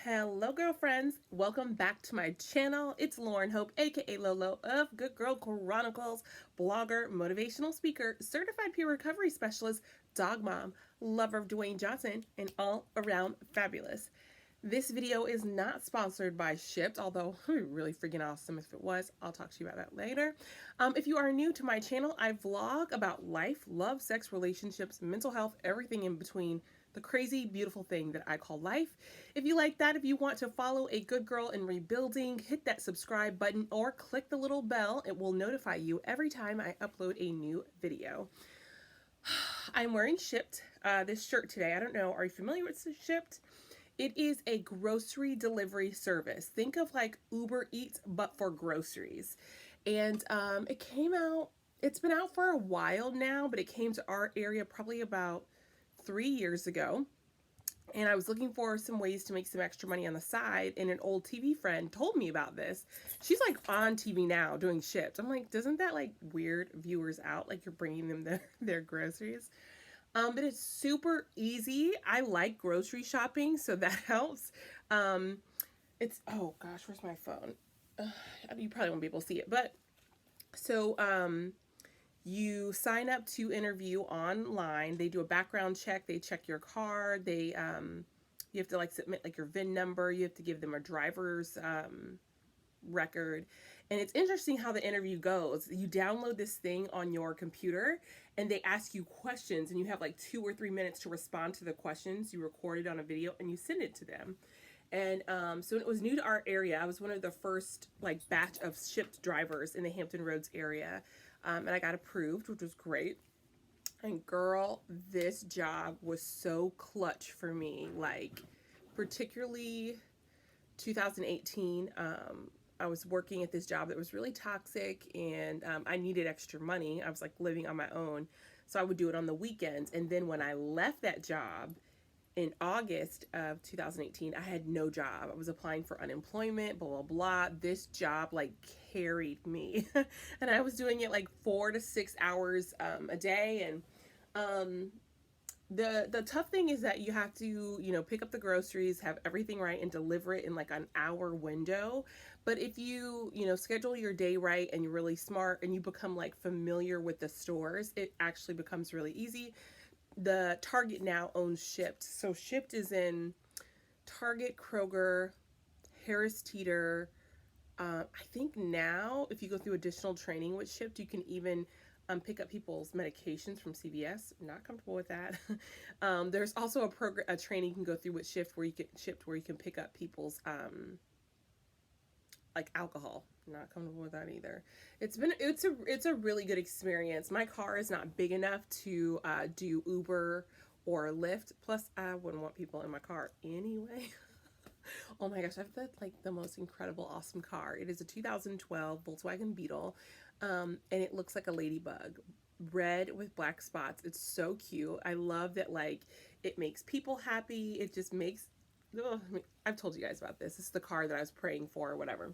Hello, girlfriends. Welcome back to my channel. It's Lauren Hope, aka Lolo of Good Girl Chronicles, blogger, motivational speaker, certified peer recovery specialist, dog mom, lover of Dwayne Johnson, and all around fabulous. This video is not sponsored by Shipt, although it would be really freaking awesome if it was. I'll talk to you about that later. If you are new to my channel, I vlog about life, love, sex, relationships, mental health, everything in between, the crazy, beautiful thing that I call life. If you like that, if you want to follow a good girl in rebuilding, hit that subscribe button or click the little bell. It will notify you every time I upload a new video. I'm wearing Shipt, this shirt today. I don't know, are you familiar with Shipt? It is a grocery delivery service. Think of like Uber Eats, but for groceries. And it's been out for a while now, but it came to our area probably about 3 years ago. And I was looking for some ways to make some extra money on the side, and an old TV friend told me about this. She's like on TV now doing Shipt. I'm like, doesn't that like weird viewers out? Like you're bringing them their groceries. But it's super easy. I like grocery shopping, so that helps. Oh gosh, where's my phone? You probably won't be able to see it, but so you sign up to interview online. They do a background check. They check your car. You have to like submit like your VIN number. You have to give them a driver's record. And it's interesting how the interview goes. You download this thing on your computer and they ask you questions, and you have like 2 or 3 minutes to respond to the questions. You record it on a video and you send it to them. And so it was new to our area. I was one of the first like batch of Shipt drivers in the Hampton Roads area. And I got approved, which was great. And girl, this job was so clutch for me. Like, particularly 2018, I was working at this job that was really toxic, and I needed extra money. I was like living on my own, so I would do it on the weekends. And then when I left that job in August of 2018, I had no job. I was applying for unemployment, blah, blah, blah. This job like carried me. And I was doing it like 4 to 6 hours a day. And the tough thing is that you have to, pick up the groceries, have everything right, and deliver it in like an hour window. But if you, schedule your day right and you're really smart and you become like familiar with the stores, it actually becomes really easy. The Target now owns Shipt. So Shipt is in Target, Kroger, Harris Teeter. I think now, if you go through additional training with Shipt, you can even pick up people's medications from CVS. Not comfortable with that. There's also a training you can go through with Shipt where you can pick up people's like alcohol. Not comfortable with that either. It's a really good experience. My car is not big enough to do Uber or Lyft. Plus, I wouldn't want people in my car anyway. Oh my gosh, I've got like the most incredible, awesome car. It is a 2012 Volkswagen Beetle, and it looks like a ladybug, red with black spots. It's so cute. I love that. Like, it makes people happy. It just makes. Oh, I've told you guys about this. This is the car that I was praying for, or whatever.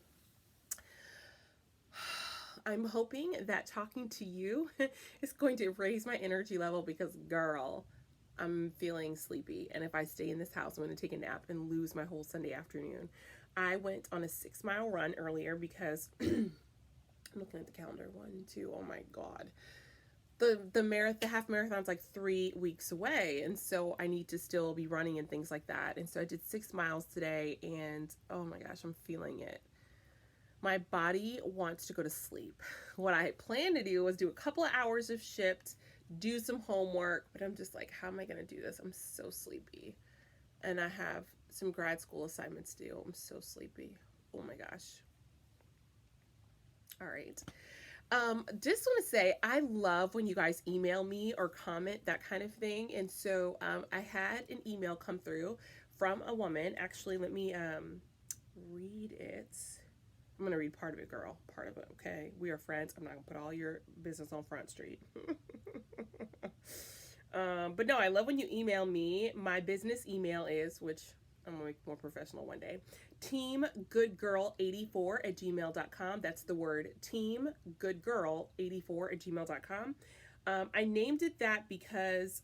I'm hoping that talking to you is going to raise my energy level because, girl, I'm feeling sleepy. And if I stay in this house, I'm going to take a nap and lose my whole Sunday afternoon. I went on a 6-mile run earlier because I'm looking at the calendar. 1, 2, oh my God. The half marathon's like 3 weeks away. And so I need to still be running and things like that. And so I did 6 miles today, and oh my gosh, I'm feeling it. My body wants to go to sleep. What I planned to do was do a couple of hours of Shipt, do some homework, but I'm just like, how am I going to do this? I'm so sleepy. And I have some grad school assignments due. I'm so sleepy. Oh my gosh. All right. Just want to say, I love when you guys email me or comment, that kind of thing. And so I had an email come through from a woman. Actually, let me read it. I'm going to read part of it, girl. Part of it, okay? We are friends. I'm not going to put all your business on Front Street. But no, I love when you email me. My business email is, which I'm going to make more professional one day, teamgoodgirl84@gmail.com. That's the word teamgoodgirl84@gmail.com. I named it that because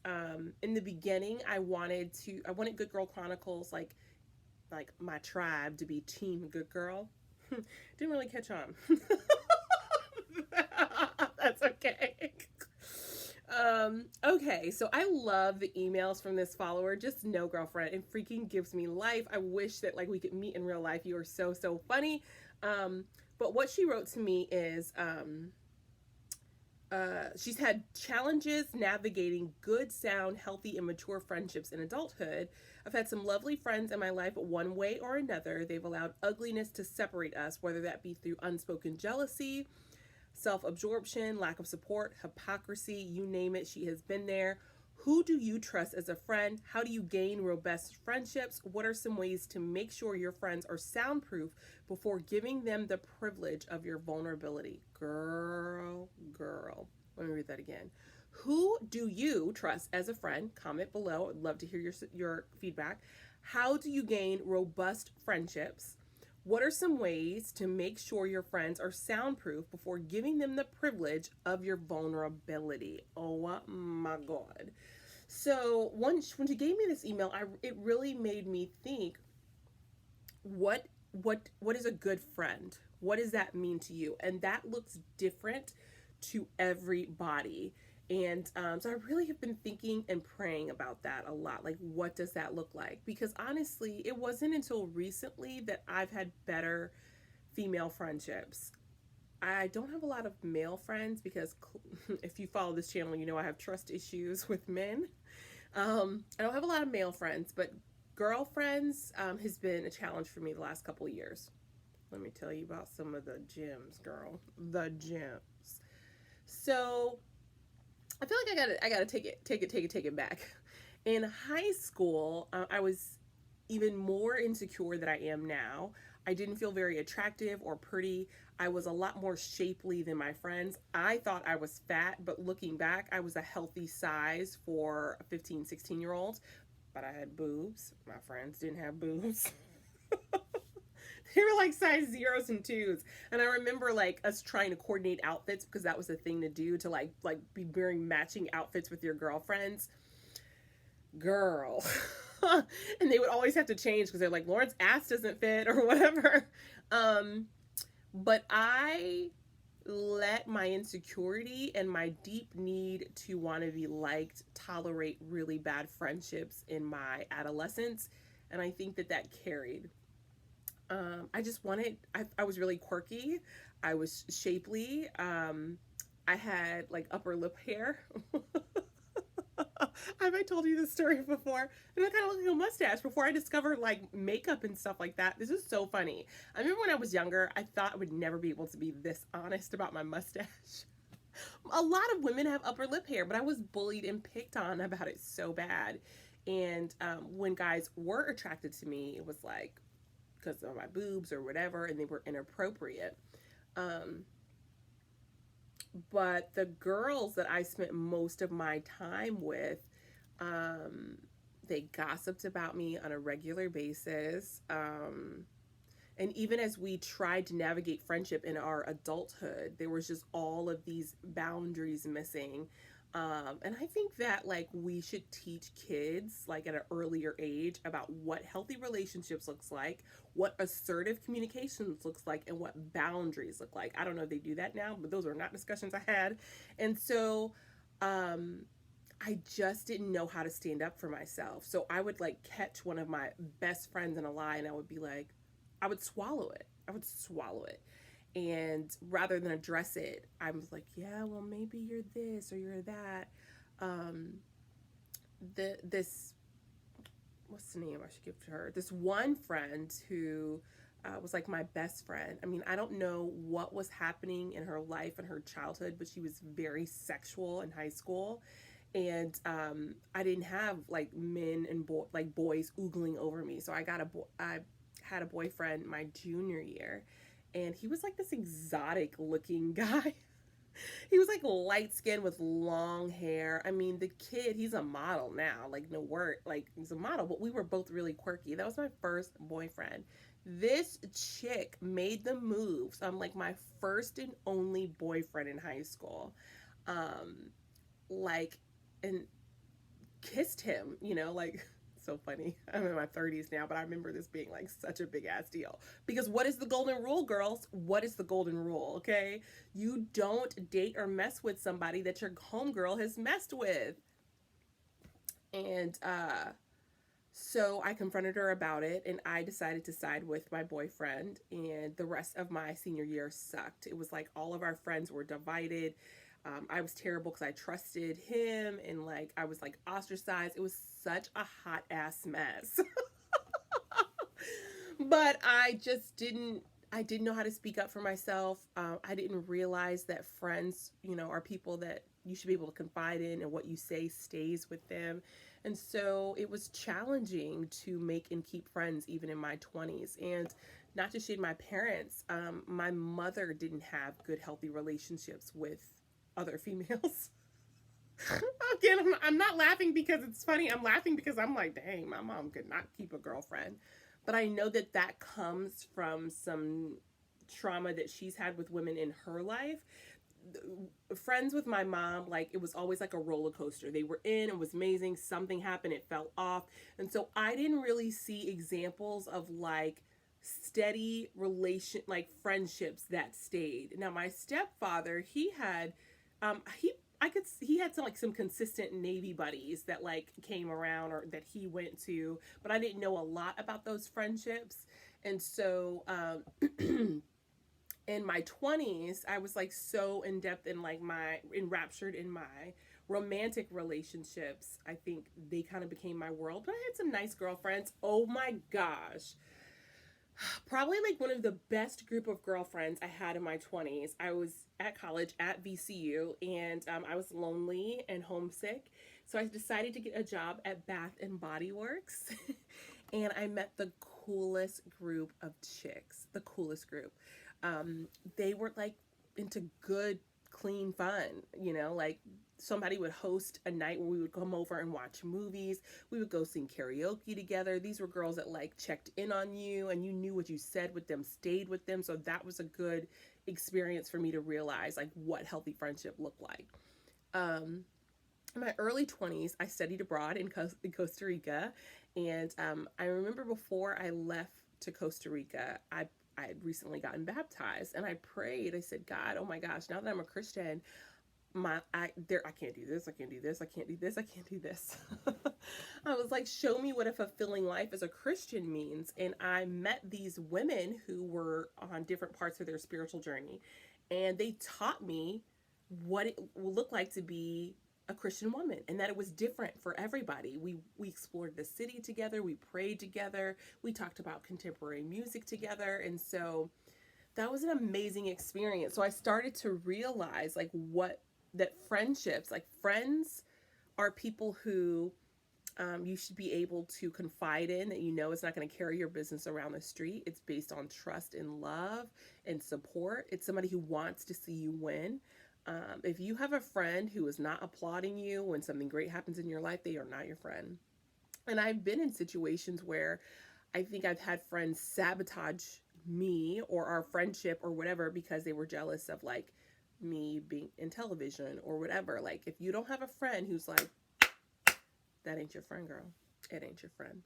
in the beginning I wanted Good Girl Chronicles, like like my tribe to be team good girl. Didn't really catch on. That's okay. Okay, so I love the emails from this follower. Just no, girlfriend, it freaking gives me life. I wish that like we could meet in real life. You are so so funny. But what she wrote to me is she's had challenges navigating good, sound, healthy, and mature friendships in adulthood. I've had some lovely friends in my life, one way or another. They've allowed ugliness to separate us, whether that be through unspoken jealousy, self absorption, lack of support, hypocrisy, you name it, she has been there. Who do you trust as a friend? How do you gain robust friendships? What are some ways to make sure your friends are soundproof before giving them the privilege of your vulnerability? Girl. Let me read that again. Who do you trust as a friend? Comment below. I'd love to hear your feedback. How do you gain robust friendships? What are some ways to make sure your friends are soundproof before giving them the privilege of your vulnerability? Oh my God. So when she gave me this email, it really made me think, what is a good friend? What does that mean to you? And that looks different to everybody. And so I really have been thinking and praying about that a lot. Like, what does that look like? Because honestly, it wasn't until recently that I've had better female friendships. I don't have a lot of male friends because if you follow this channel, you know I have trust issues with men. I don't have a lot of male friends, but girlfriends has been a challenge for me the last couple of years. Let me tell you about some of the gems, girl. The gems. So I feel like I gotta take it back. In high school, I was even more insecure than I am now. I didn't feel very attractive or pretty. I was a lot more shapely than my friends. I thought I was fat, but looking back, I was a healthy size for a 15, 16-year-old. But I had boobs. My friends didn't have boobs. They were like size 0s and 2s. And I remember like us trying to coordinate outfits because that was the thing to do, to like be wearing matching outfits with your girlfriends. Girl. And they would always have to change because they're like, Lauren's ass doesn't fit or whatever. But I let my insecurity and my deep need to want to be liked tolerate really bad friendships in my adolescence. And I think that carried. I just wanted, I was really quirky. I was shapely. I had like upper lip hair. Have I told you this story before? And I kind of looked like a mustache before I discovered like makeup and stuff like that. This is so funny. I remember when I was younger, I thought I would never be able to be this honest about my mustache. A lot of women have upper lip hair, but I was bullied and picked on about it so bad. And when guys were attracted to me, it was like because of my boobs or whatever, and they were inappropriate. But the girls that I spent most of my time with, they gossiped about me on a regular basis. And even as we tried to navigate friendship in our adulthood, there was just all of these boundaries missing. And I think that like we should teach kids like at an earlier age about what healthy relationships looks like, what assertive communications looks like, and what boundaries look like. I don't know if they do that now, but those are not discussions I had. And so I just didn't know how to stand up for myself. So I would like catch one of my best friends in a lie and I would be like, I would swallow it. And rather than address it, I was like, yeah, well, maybe you're this or you're that. This, what's the name I should give to her? This one friend who was like my best friend. I mean, I don't know what was happening in her life and her childhood, but she was very sexual in high school. And I didn't have like men and boys oogling over me. So I had a boyfriend my junior year. And he was like this exotic looking guy. He was like light skinned with long hair. I mean, the kid, he's a model now. Like, no word, like he's a model, but we were both really quirky. That was my first boyfriend. This chick made the move. So I'm like my first and only boyfriend in high school. Like, and kissed him, you know, like so funny. I'm in my 30s now, but I remember this being like such a big ass deal. Because what is the golden rule, girls? What is the golden rule, okay? You don't date or mess with somebody that your homegirl has messed with. And so I confronted her about it, and I decided to side with my boyfriend, and the rest of my senior year sucked. It was like all of our friends were divided. I was terrible because I trusted him, and like I was like ostracized. It was such a hot ass mess. But I didn't know how to speak up for myself. I didn't realize that friends, are people that you should be able to confide in, and what you say stays with them. And so it was challenging to make and keep friends even in my 20s. And not to shade my parents, my mother didn't have good, healthy relationships with other females. Again, I'm not laughing because it's funny. I'm laughing because I'm like, dang, my mom could not keep a girlfriend. But I know that that comes from some trauma that she's had with women in her life. Friends with my mom, like, it was always like a roller coaster. They were in, it was amazing. Something happened, it fell off. And so I didn't really see examples of like steady like friendships that stayed. Now my stepfather, he had he had some consistent Navy buddies that like came around or that he went to, but I didn't know a lot about those friendships. And so in my 20s, I was like so in depth in like enraptured in my romantic relationships. I think they kind of became my world, but I had some nice girlfriends. Oh my gosh. Probably like one of the best group of girlfriends I had in my 20s. I was at college at VCU, and I was lonely and homesick. So I decided to get a job at Bath and Body Works. And I met the coolest group of chicks, the coolest group. They were like into good, clean fun, like somebody would host a night where we would come over and watch movies. We would go sing karaoke together. These were girls that like checked in on you, and you knew what you said with them stayed with them. So that was a good experience for me to realize like what healthy friendship looked like. In my early 20s, I studied abroad in Costa Rica. And I remember before I left to Costa Rica, I had recently gotten baptized, and I prayed. I said, God, oh my gosh, now that I'm a Christian, I can't do this, I can't do this, I can't do this, I can't do this. I was like, show me what a fulfilling life as a Christian means. And I met these women who were on different parts of their spiritual journey, and they taught me what it will look like to be a Christian woman, and that it was different for everybody. We explored the city together, we prayed together, we talked about contemporary music together, and so that was an amazing experience. So I started to realize like that friendships, like friends are people who you should be able to confide in, that it's not going to carry your business around the street. It's based on trust and love and support. It's somebody who wants to see you win. If you have a friend who is not applauding you when something great happens in your life, they are not your friend. And I've been in situations where I think I've had friends sabotage me or our friendship or whatever because they were jealous of like me being in television or whatever. Like, if you don't have a friend who's like, that ain't your friend, girl. It ain't your friend.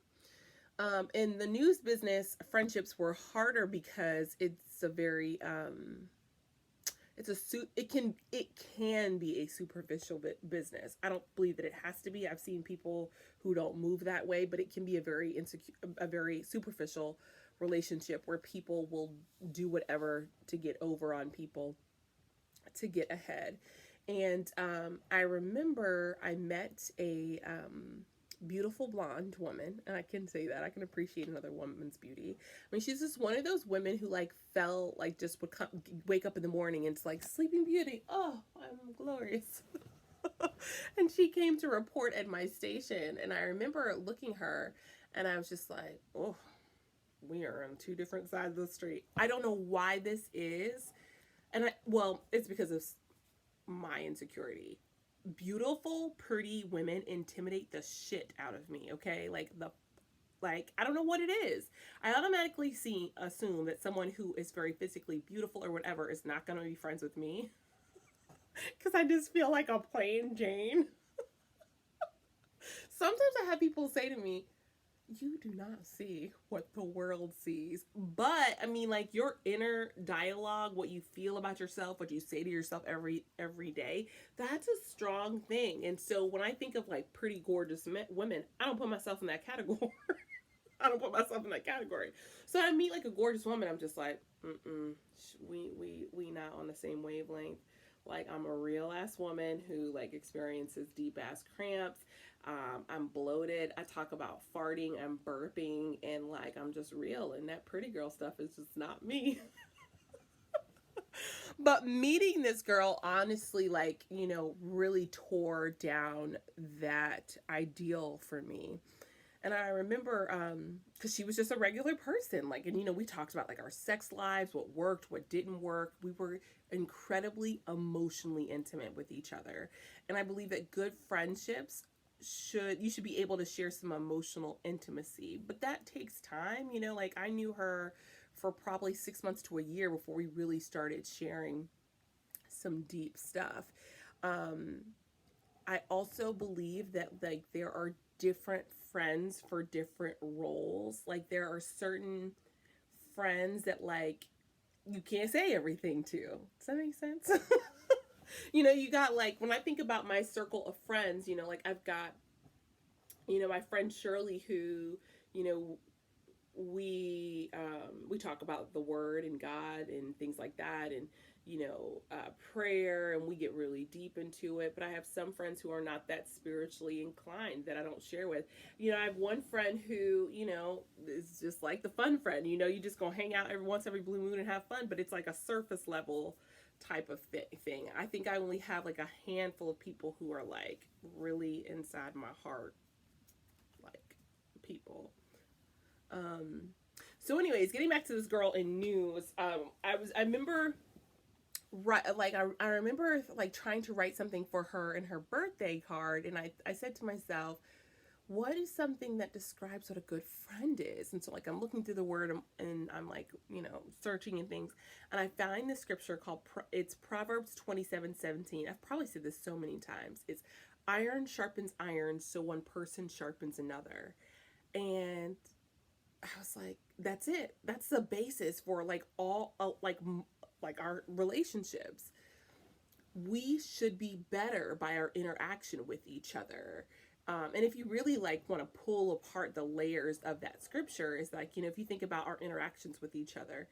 In the news business, friendships were harder because it's a very it can be a superficial business. I don't believe that it has to be. I've seen people who don't move that way, but it can be a very superficial relationship where people will do whatever to get over on people, to get ahead. And I remember I met a beautiful blonde woman, and I can say that I can appreciate another woman's beauty. I mean, she's just one of those women who like felt like just would wake up in the morning and it's like Sleeping Beauty, oh, I'm glorious. And she came to report at my station, and I remember looking her and I was just like, oh, we are on two different sides of the street. I don't know why this is, and it's because of my insecurity. Beautiful, pretty women intimidate the shit out of me, okay? Like, I don't know what it is. I automatically assume that someone who is very physically beautiful or whatever is not going to be friends with me. Because I just feel like a plain Jane. Sometimes I have people say to me, you do not see what the world sees. But I mean, like your inner dialogue, what you feel about yourself, what you say to yourself every day, that's a strong thing. And so when I think of like pretty gorgeous women, I don't put myself in that category. I don't put myself in that category. So I meet like a gorgeous woman, I'm just like, we not on the same wavelength. Like I'm a real ass woman who like experiences deep ass cramps. I'm bloated. I talk about farting and burping, and like I'm just real. And that pretty girl stuff is just not me. But meeting this girl, honestly, like, really tore down that ideal for me. And I remember, because she was just a regular person, like, and we talked about like our sex lives, what worked, what didn't work. We were incredibly emotionally intimate with each other. And I believe that good friendships you should be able to share some emotional intimacy, but that takes time. Like I knew her for probably 6 months to a year before we really started sharing some deep stuff. um I also believe that like there are different friends for different roles. Like there are certain friends that like you can't say everything to. Does that make sense? You got like when I think about my circle of friends, like I've got my friend Shirley who, you know, we talk about the word and God and things like that, and prayer, and we get really deep into it. But I have some friends who are not that spiritually inclined that I don't share with. I have one friend who is just like the fun friend. You just gonna hang out every blue moon and have fun, but it's like a surface level type of thing. I think I only have like a handful of people who are like really inside my heart, like people. um so anyways, getting back to this girl in news, I remember, right, like I remember like trying to write something for her in her birthday card, and I said to myself, what is something that describes what a good friend is? And so like I'm looking through the word, and I'm like searching and things, and I find this scripture called it's Proverbs 27:17. I've probably said this so many times. It's iron sharpens iron, so one person sharpens another. And I was like, that's it. That's the basis for like all like our relationships. We should be better by our interaction with each other. And if you really like want to pull apart the layers of that scripture, is like, if you think about our interactions with each other,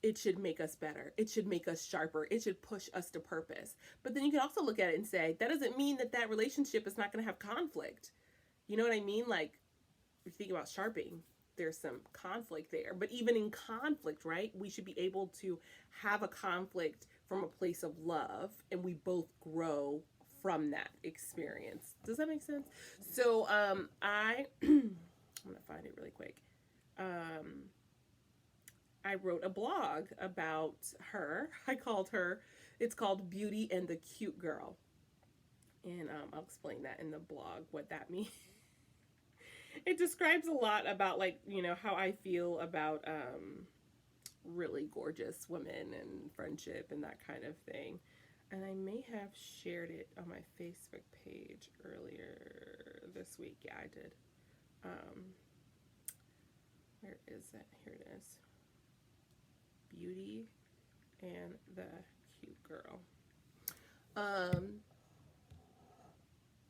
it should make us better. It should make us sharper. It should push us to purpose. But then you can also look at it and say, that doesn't mean that that relationship is not going to have conflict. You know what I mean? Like, if you think about sharpening, there's some conflict there. But even in conflict, right, we should be able to have a conflict from a place of love, and we both grow from that experience. Does that make sense? So I'm gonna find it really quick. um I wrote a blog about her. It's called Beauty and the Cute Girl, and I'll explain that in the blog, what that means. It describes a lot about like how I feel about really gorgeous women and friendship and that kind of thing. And I may have shared it on my Facebook page earlier this week. Yeah, I did. um where is it? Here it is. Beauty and the Cute Girl. um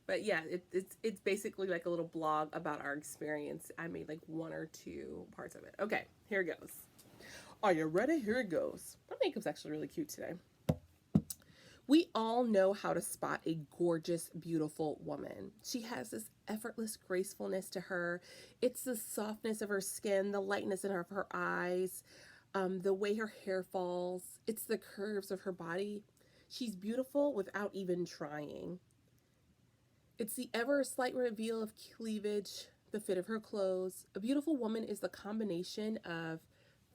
but yeah, it's basically like a little blog about our experience. I made like one or two parts of it. Okay, here it goes. Are you ready? Here it goes. My makeup's actually really cute today. We all know how to spot a gorgeous, beautiful woman. She has this effortless gracefulness to her. It's the softness of her skin, the lightness in her eyes, the way her hair falls. It's the curves of her body. She's beautiful without even trying. It's the ever slight reveal of cleavage, the fit of her clothes. A beautiful woman is the combination of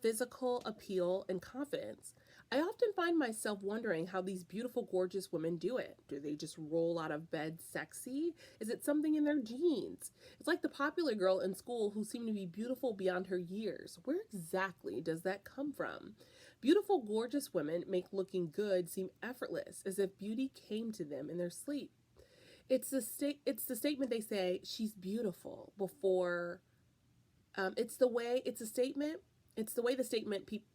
physical appeal and confidence. I often find myself wondering how these beautiful, gorgeous women do it. Do they just roll out of bed sexy? Is it something in their genes? It's like the popular girl in school who seemed to be beautiful beyond her years. Where exactly does that come from? Beautiful, gorgeous women make looking good seem effortless, as if beauty came to them in their sleep. It's the statement they say she's beautiful before. It's the way. It's a statement. It's the way the statement people.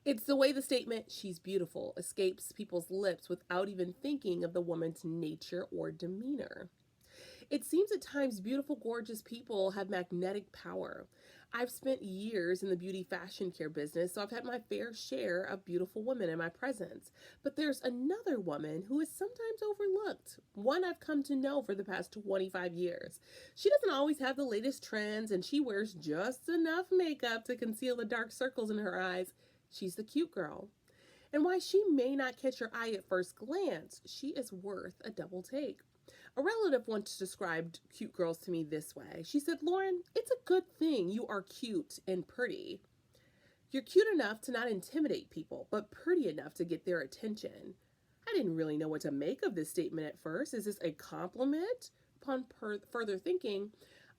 It's the way the statement she's beautiful escapes people's lips without even thinking of the woman's nature or demeanor. It seems at times beautiful, gorgeous people have magnetic power. I've spent years in the beauty fashion care business, so I've had my fair share of beautiful women in my presence. But there's another woman who is sometimes overlooked, one I've come to know for the past 25 years. She doesn't always have the latest trends, and she wears just enough makeup to conceal the dark circles in her eyes. She's the cute girl. And while she may not catch your eye at first glance, she is worth a double take. A relative once described cute girls to me this way. She said, Lauren, it's a good thing you are cute and pretty. You're cute enough to not intimidate people, but pretty enough to get their attention. I didn't really know what to make of this statement at first. Is this a compliment? Upon further thinking,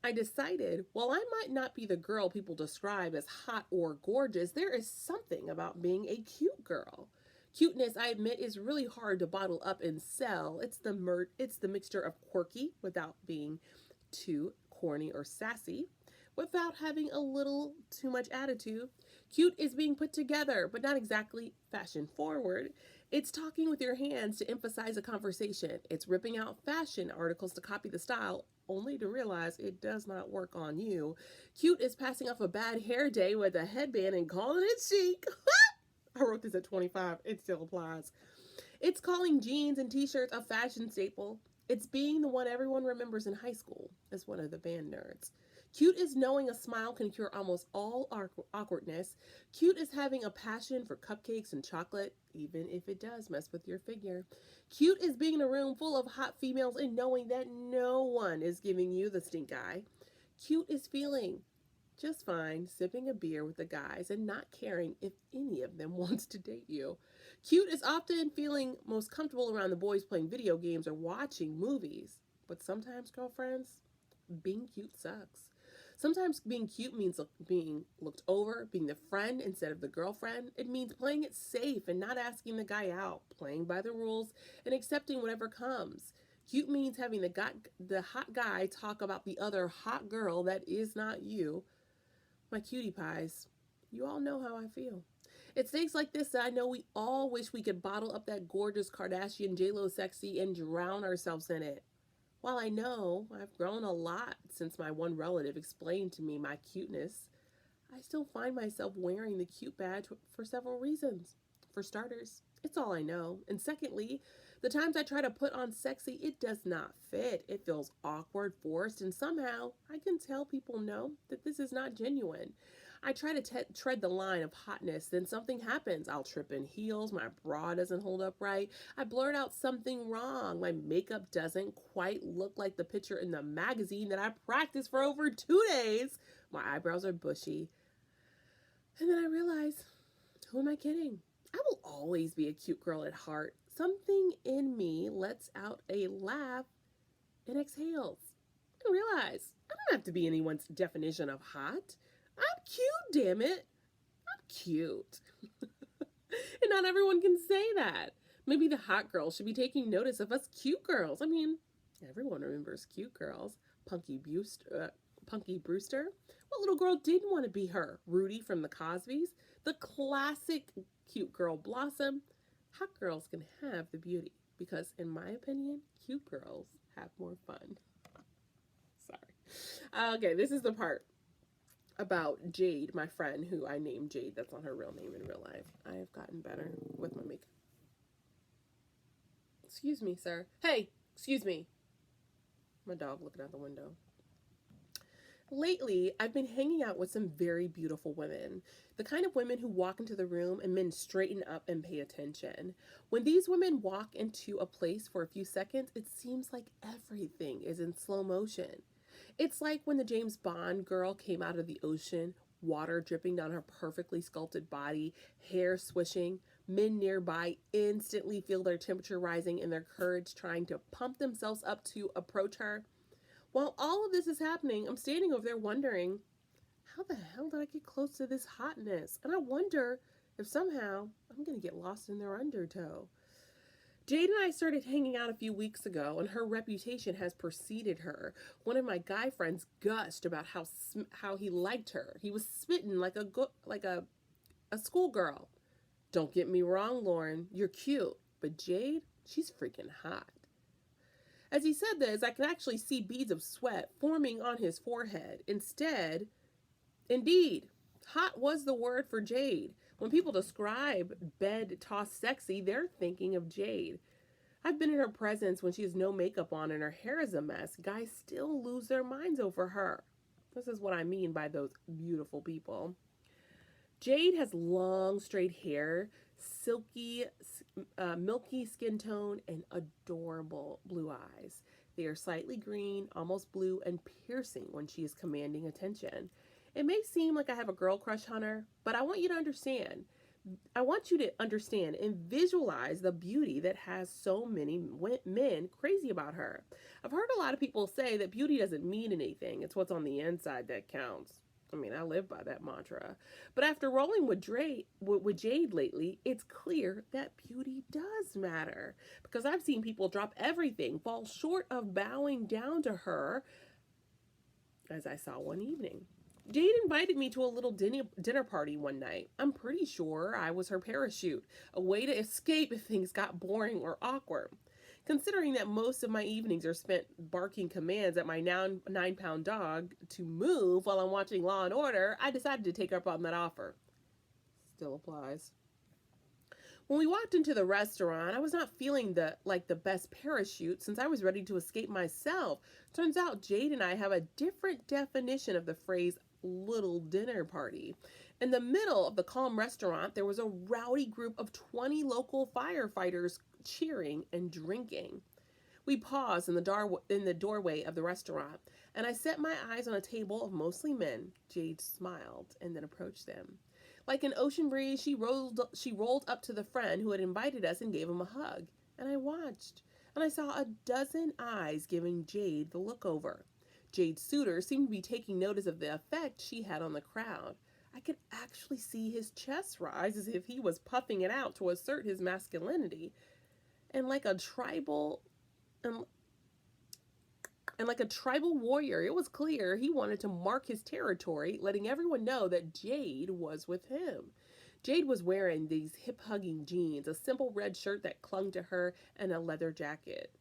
I decided, while I might not be the girl people describe as hot or gorgeous, there is something about being a cute girl. Cuteness, I admit, is really hard to bottle up and sell. It's the mixture of quirky without being too corny or sassy, without having a little too much attitude. Cute is being put together, but not exactly fashion forward. It's talking with your hands to emphasize a conversation. It's ripping out fashion articles to copy the style, only to realize it does not work on you. Cute is passing off a bad hair day with a headband and calling it chic. I wrote this at 25. It still applies. It's calling jeans and t-shirts a fashion staple. It's being the one everyone remembers in high school as one of the band nerds. Cute is knowing a smile can cure almost all awkwardness. Cute is having a passion for cupcakes and chocolate, even if it does mess with your figure. Cute is being in a room full of hot females and knowing that no one is giving you the stink eye. Cute is feeling just fine sipping a beer with the guys and not caring if any of them wants to date you. Cute is often feeling most comfortable around the boys playing video games or watching movies. But sometimes, girlfriends, being cute sucks. Sometimes being cute means being looked over, being the friend instead of the girlfriend. It means playing it safe and not asking the guy out, playing by the rules and accepting whatever comes. Cute means having the hot guy talk about the other hot girl that is not you. My cutie pies, you all know how I feel. It's things like this that I know we all wish we could bottle up that gorgeous Kardashian J-Lo sexy and drown ourselves in it. While I know I've grown a lot since my one relative explained to me my cuteness, I still find myself wearing the cute badge for several reasons. For starters, it's all I know. And secondly, the times I try to put on sexy, it does not fit. It feels awkward, forced, and somehow I can tell people no, that this is not genuine. I try to tread the line of hotness, then something happens. I'll trip in heels, my bra doesn't hold up right. I blurt out something wrong. My makeup doesn't quite look like the picture in the magazine that I practiced for over 2 days. My eyebrows are bushy. And then I realize, who am I kidding? I will always be a cute girl at heart. Something in me lets out a laugh and exhales. I realize I don't have to be anyone's definition of hot. I'm cute, damn it. I'm cute. And not everyone can say that. Maybe the hot girls should be taking notice of us cute girls. I mean, everyone remembers cute girls. Punky Brewster. What little girl didn't want to be her? Rudy from the Cosbys. The classic cute girl Blossom. Hot girls can have the beauty because, in my opinion, cute girls have more fun. Sorry. Okay, this is the part about Jade, my friend, who I named Jade. That's not her real name in real life. I have gotten better with my makeup. Excuse me, sir. Hey, excuse me. My dog looking out the window. Lately, I've been hanging out with some very beautiful women. The kind of women who walk into the room and men straighten up and pay attention. When these women walk into a place for a few seconds, it seems like everything is in slow motion. It's like when the James Bond girl came out of the ocean, water dripping down her perfectly sculpted body, hair swishing. Men nearby instantly feel their temperature rising and their courage trying to pump themselves up to approach her. While all of this is happening, I'm standing over there wondering, how the hell did I get close to this hotness? And I wonder if somehow I'm going to get lost in their undertow. Jade and I started hanging out a few weeks ago, and her reputation has preceded her. One of my guy friends gushed about how he liked her. He was smitten like a schoolgirl. Don't get me wrong, Lauren, you're cute, but Jade, she's freaking hot. As he said this, I could actually see beads of sweat forming on his forehead. Indeed, hot was the word for Jade. When people describe bed toss sexy, they're thinking of Jade. I've been in her presence when she has no makeup on and her hair is a mess. Guys still lose their minds over her. This is what I mean by those beautiful people. Jade has long, straight hair, silky, milky skin tone, and adorable blue eyes. They are slightly green, almost blue, and piercing when she is commanding attention. It may seem like I have a girl crush on her, but I want you to understand. I want you to understand and visualize the beauty that has so many men crazy about her. I've heard a lot of people say that beauty doesn't mean anything. It's what's on the inside that counts. I mean, I live by that mantra. But after rolling with Jade lately, it's clear that beauty does matter. Because I've seen people drop everything, fall short of bowing down to her, as I saw one evening. Jade invited me to a little dinner party one night. I'm pretty sure I was her parachute, a way to escape if things got boring or awkward. Considering that most of my evenings are spent barking commands at my 9-pound dog to move while I'm watching Law and Order, I decided to take her up on that offer. Still applies. When we walked into the restaurant, I was not feeling the best parachute since I was ready to escape myself. Turns out Jade and I have a different definition of the phrase little dinner party. In the middle of the calm restaurant, there was a rowdy group of 20 local firefighters cheering and drinking. We paused in the doorway of the restaurant, and I set my eyes on a table of mostly men. Jade smiled and then approached them. Like an ocean breeze, she rolled up to the friend who had invited us and gave him a hug. And I watched, and I saw a dozen eyes giving Jade the look over. Jade's suitor seemed to be taking notice of the effect she had on the crowd. I could actually see his chest rise as if he was puffing it out to assert his masculinity. And like a tribal warrior, it was clear he wanted to mark his territory, letting everyone know that Jade was with him. Jade was wearing these hip-hugging jeans, a simple red shirt that clung to her, and a leather jacket.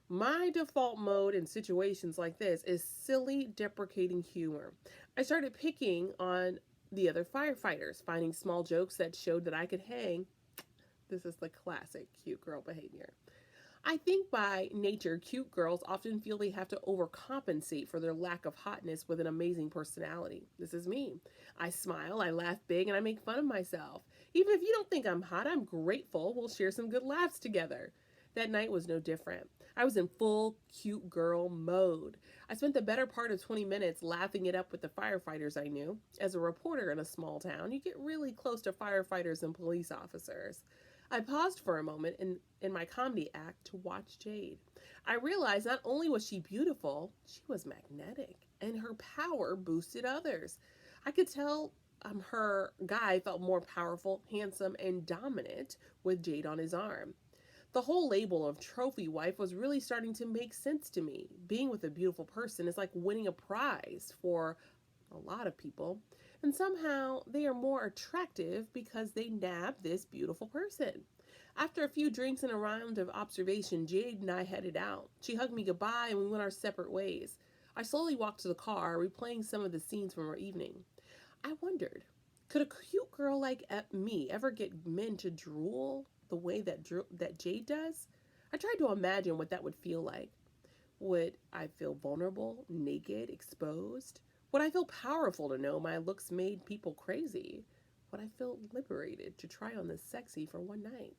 My default mode in situations like this is silly, deprecating humor. I started picking on the other firefighters, finding small jokes that showed that I could hang. This is the classic cute girl behavior. I think by nature, cute girls often feel they have to overcompensate for their lack of hotness with an amazing personality. This is me. I smile, I laugh big, and I make fun of myself. Even if you don't think I'm hot, I'm grateful. We'll share some good laughs together. That night was no different. I was in full cute girl mode. I spent the better part of 20 minutes laughing it up with the firefighters I knew. As a reporter in a small town, you get really close to firefighters and police officers. I paused for a moment in my comedy act to watch Jade. I realized not only was she beautiful, she was magnetic, and her power boosted others. I could tell her guy felt more powerful, handsome, and dominant with Jade on his arm. The whole label of trophy wife was really starting to make sense to me. Being with a beautiful person is like winning a prize for a lot of people. And somehow they are more attractive because they nab this beautiful person. After a few drinks and a round of observation, Jade and I headed out. She hugged me goodbye and we went our separate ways. I slowly walked to the car, replaying some of the scenes from our evening. I wondered, could a cute girl like me ever get men to drool the way that Jade does? I tried to imagine what that would feel like. Would I feel vulnerable, naked, exposed? Would I feel powerful to know my looks made people crazy? Would I feel liberated to try on this sexy for one night?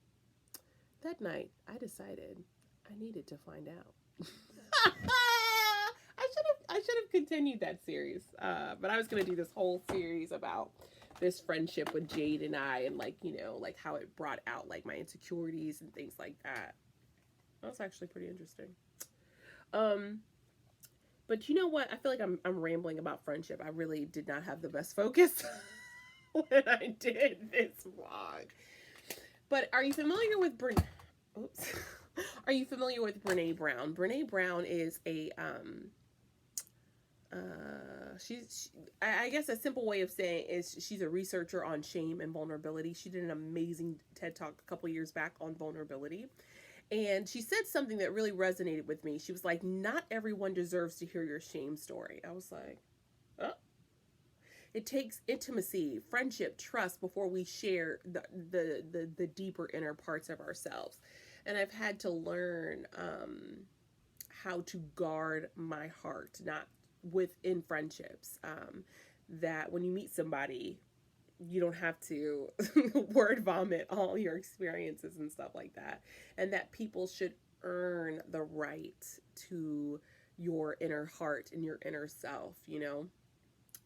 That night, I decided I needed to find out. I should have continued that series, but I was going to do this whole series about this friendship with Jade and I, and like how it brought out like my insecurities and things like that. That's actually pretty interesting. But you know what? I feel like I'm rambling about friendship. I really did not have the best focus when I did this vlog. But are you familiar with oops. Are you familiar with Brene Brown? Brene Brown is a I guess a simple way of saying is she's a researcher on shame and vulnerability. She did an amazing TED Talk a couple years back on vulnerability. And she said something that really resonated with me. She was like, not everyone deserves to hear your shame story. I was like, oh. It takes intimacy, friendship, trust before we share the deeper inner parts of ourselves. And I've had to learn how to guard my heart, not within friendships. That when you meet somebody, you don't have to word vomit all your experiences and stuff like that. And that people should earn the right to your inner heart and your inner self, you know?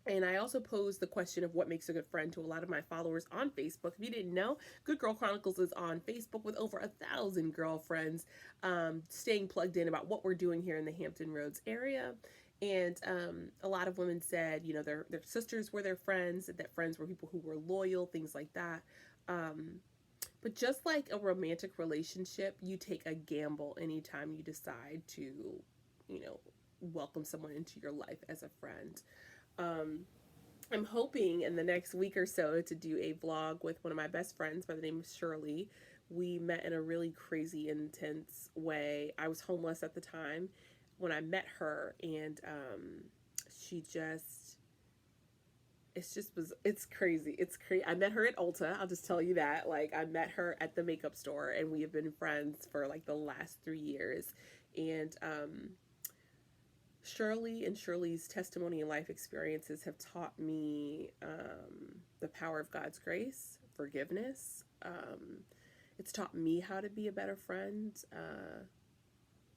And I also posed the question of what makes a good friend to a lot of my followers on Facebook. If you didn't know, Good Girl Chronicles is on Facebook with over 1,000 girlfriends, staying plugged in about what we're doing here in the Hampton Roads area. And a lot of women said, you know, their sisters were their friends, that friends were people who were loyal, things like that. But just like a romantic relationship, you take a gamble anytime you decide to, you know, welcome someone into your life as a friend. I'm hoping in the next week or so to do a vlog with one of my best friends by the name of Shirley. We met in a really crazy, intense way. I was homeless at the time when I met her, and she just, it's crazy. It's crazy. I met her at Ulta. I'll just tell you that. Like, I met her at the makeup store, and we have been friends for like the last 3 years. And Shirley and Shirley's testimony and life experiences have taught me the power of God's grace, forgiveness. It's taught me how to be a better friend.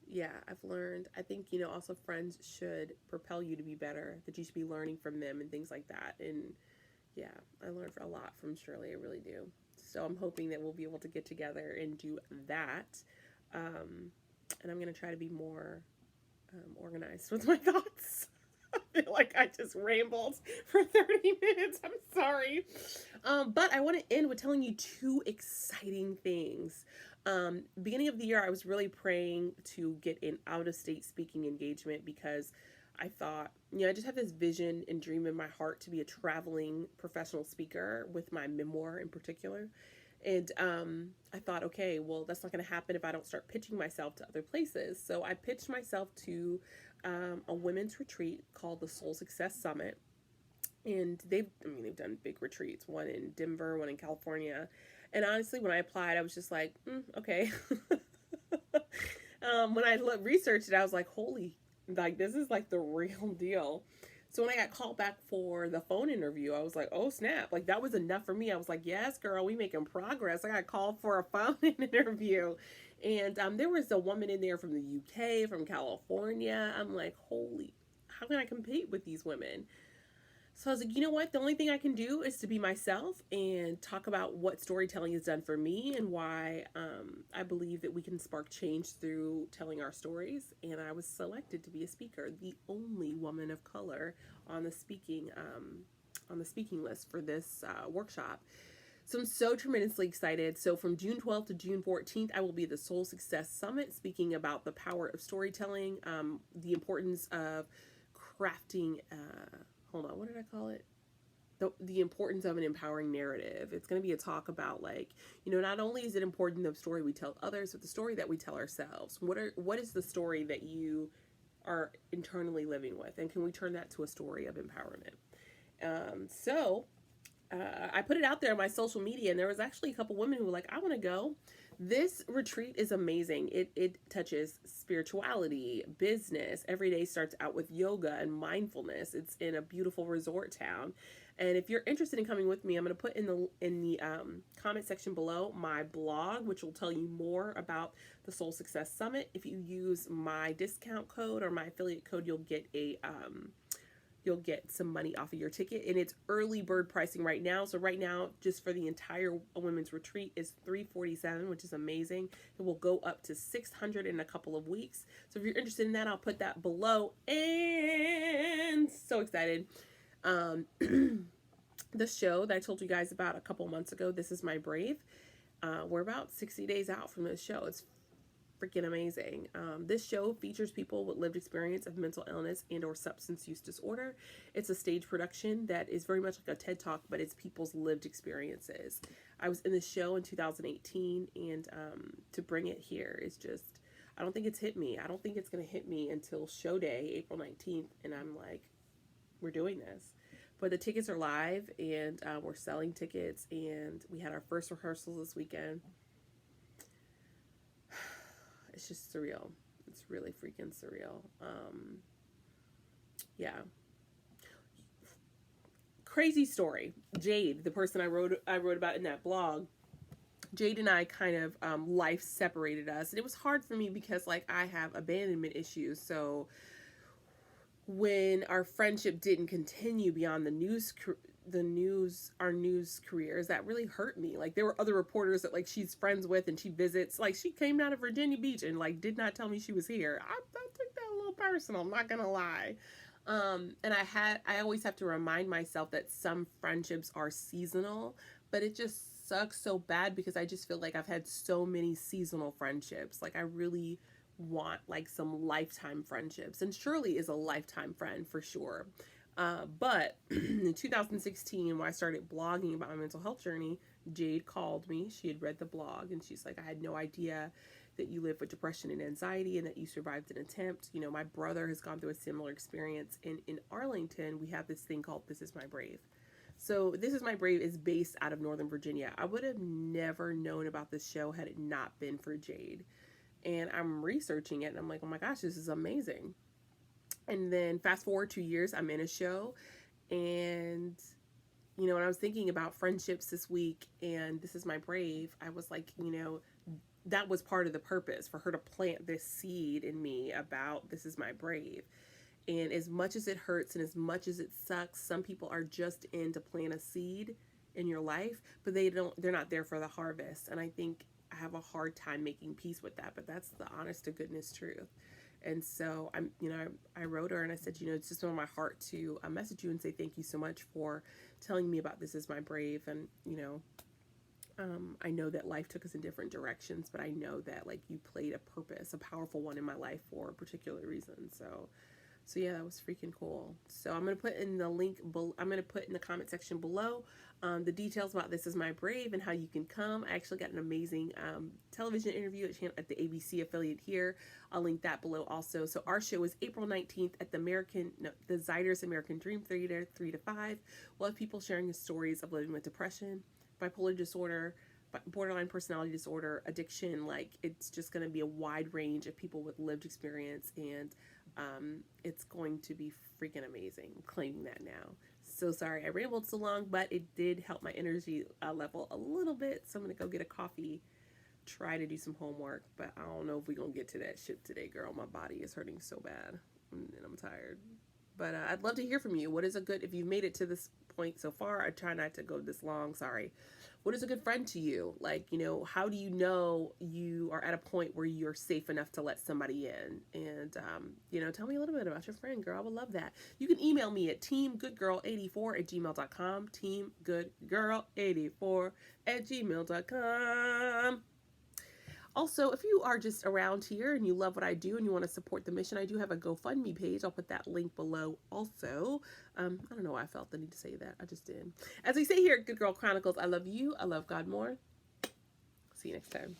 Yeah, I've learned. I think, you know, also friends should propel you to be better, that you should be learning from them and things like that. And yeah, I learned a lot from Shirley. I really do. So I'm hoping that we'll be able to get together and do that. And I'm going to try to be more organized with my thoughts. I feel like I just rambled for 30 minutes. I'm sorry. But I want to end with telling you 2 exciting things. Beginning of the year, I was really praying to get an out-of-state speaking engagement because I thought, you know, I just have this vision and dream in my heart to be a traveling professional speaker with my memoir in particular. And I thought, okay, well, that's not going to happen if I don't start pitching myself to other places. So I pitched myself to a women's retreat called the Soul Success Summit. And they've done big retreats, one in Denver, one in California. And honestly, when I applied, I was just like, okay. When I researched it, I was like, holy, like, this is like the real deal. So when I got called back for the phone interview, I was like, oh, snap. Like, that was enough for me. I was like, yes, girl, we making progress. I got called for a phone interview. And there was a woman in there from the UK, from California. I'm like, holy, how can I compete with these women? So I was like, you know what? The only thing I can do is to be myself and talk about what storytelling has done for me and why I believe that we can spark change through telling our stories. And I was selected to be a speaker, the only woman of color on the speaking list for this workshop. So I'm so tremendously excited. So from June 12th to June 14th, I will be at the Soul Success Summit speaking about the power of storytelling, the importance of crafting. Hold on, what did I call it? The importance of an empowering narrative. It's going to be a talk about, like, you know, not only is it important the story we tell others, but the story that we tell ourselves. What is the story that you are internally living with, and can we turn that to a story of empowerment? I put it out there on my social media, and there was actually a couple women who were like, I want to go. This retreat is amazing. It touches spirituality, business. Every day starts out with yoga and mindfulness. It's in a beautiful resort town. And if you're interested in coming with me, I'm going to put in the comment section below my blog, which will tell you more about the Soul Success Summit. If you use my discount code or my affiliate code, you'll get some money off of your ticket, and it's early bird pricing right now. So right now, just for the entire women's retreat is $347, which is amazing. It will go up to $600 in a couple of weeks. So if you're interested in that, I'll put that below. And so excited. The show that I told you guys about a couple months ago, This Is My Brave. We're about 60 days out from this show. It's freaking amazing. This show features people with lived experience of mental illness and or substance use disorder. It's a stage production that is very much like a TED Talk, but it's people's lived experiences. I was in the show in 2018, and to bring it here is just, I don't think it's hit me. I don't think it's going to hit me until show day, April 19th, and I'm like, we're doing this. But the tickets are live, and we're selling tickets, and we had our first rehearsal this weekend. It's just surreal. It's really freaking surreal. Yeah. Crazy story. Jade, the person I wrote about in that blog, Jade and I kind of life separated us, and it was hard for me because like I have abandonment issues. So when our friendship didn't continue beyond our news careers, that really hurt me. Like there were other reporters that like she's friends with and she visits, like she came down to Virginia Beach and like did not tell me she was here. I took that a little personal, I'm not gonna lie. And I always have to remind myself that some friendships are seasonal, but it just sucks so bad because I just feel like I've had so many seasonal friendships. Like I really want like some lifetime friendships, and Shirley is a lifetime friend for sure. But in 2016, when I started blogging about my mental health journey, Jade called me. She had read the blog, and she's like, I had no idea that you live with depression and anxiety and that you survived an attempt. You know, my brother has gone through a similar experience. And in Arlington, we have this thing called This Is My Brave. So This Is My Brave is based out of Northern Virginia. I would have never known about this show had it not been for Jade. And I'm researching it, and I'm like, oh my gosh, this is amazing. And then fast forward 2 years, I'm in a show, and you know, when I was thinking about friendships this week and This Is My Brave, I was like, you know, that was part of the purpose for her to plant this seed in me about This Is My Brave. And as much as it hurts and as much as it sucks, some people are just in to plant a seed in your life, but they're not there for the harvest. And I think I have a hard time making peace with that, but that's the honest to goodness truth. And so I wrote her and I said, you know, it's just on my heart to message you and say thank you so much for telling me about This Is My Brave. And, you know, I know that life took us in different directions, but I know that like you played a purpose, a powerful one in my life for a particular reason. So yeah, that was freaking cool. So I'm going to put in the link I'm going to put in the comment section below the details about This Is My Brave and how you can come. I actually got an amazing television interview at the ABC affiliate here. I'll link that below also. So our show is April 19th at the Zyders American Dream Theater, 3 to 5. We'll have people sharing the stories of living with depression, bipolar disorder, borderline personality disorder, addiction. Like it's just going to be a wide range of people with lived experience, and it's going to be freaking amazing. I'm claiming that now. So sorry I rambled so long, but it did help my energy level a little bit. So I'm going to go get a coffee, try to do some homework, but I don't know if we're going to get to that shit today, girl. My body is hurting so bad and I'm tired. But I'd love to hear from you. What is a good, if you've made it to this point so far, I try not to go this long, sorry. What is a good friend to you? Like, you know, how do you know you are at a point where you're safe enough to let somebody in? And, you know, tell me a little bit about your friend, girl. I would love that. You can email me at teamgoodgirl84@gmail.com, teamgoodgirl84@gmail.com. Also, if you are just around here and you love what I do and you want to support the mission, I do have a GoFundMe page. I'll put that link below also. I don't know why I felt the need to say that. I just did. As we say here at Good Girl Chronicles, I love you. I love God more. See you next time.